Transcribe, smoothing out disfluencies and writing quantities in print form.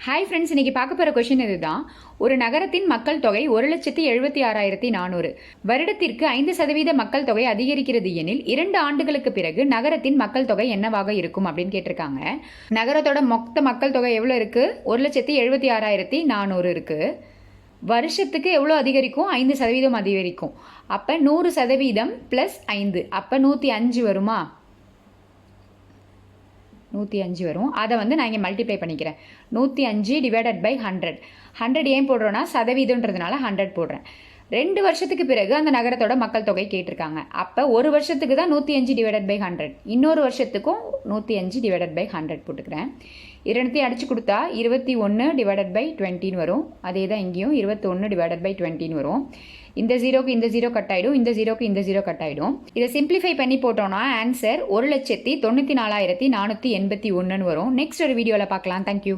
Hi friends, இன்றைக்கி பார்க்க போகிற கொஷின் இதுதான். ஒரு நகரத்தின் மக்கள் தொகை 1,76,400. வருடத்திற்கு 5% மக்கள் தொகை அதிகரிக்கிறது எனில் 2 ஆண்டுகளுக்கு பிறகு நகரத்தின் மக்கள் தொகை என்னவாக இருக்கும் அப்படின்னு கேட்டிருக்காங்க. நகரத்தோட மொத்த மக்கள் தொகை எவ்வளோ இருக்குது? 1,76,400 இருக்குது. வருஷத்துக்கு எவ்வளோ அதிகரிக்கும்? 5% அதிகரிக்கும். அப்போ 100% + 5, அப்போ 105 வருமா? 105 வரும். அதை நான் இங்கே மல்டிப்ளை பண்ணிக்கிறேன். 105 டிவைடட் பை 100. 100 ஏன் போடுறோன்னா சதவீதன்றதுனால 100 போடுறேன். 2 வருஷத்துக்கு பிறகு அந்த நகரத்தோட மக்கள் தொகை கேட்டிருக்காங்க. அப்போ ஒரு வருஷத்துக்கு தான் 105 டிவைடட் பை 100, இன்னொரு வருஷத்துக்கும் 105 டிவைடட் பை 100 போட்டுக்கிறேன். இரண்டுத்தையும் அடிச்சு கொடுத்தா 21 டிவைடட் பை 20 வரும். அதே தான் இங்கேயும் 21 டிவைடட் பை 20 வரும். இந்த ஜீரோக்கு இந்த ஜீரோ கட் ஆகிடும், இந்த ஜீரோக்கு இந்த ஜீரோ கட் ஆகிடும். இதை சிம்பிளிஃபை பண்ணி போட்டோம்னா ஆன்சர் 1,94,481 வரும். நெக்ஸ்ட் ஒரு வீடியோவில் பார்க்கலாம். தேங்க்யூ.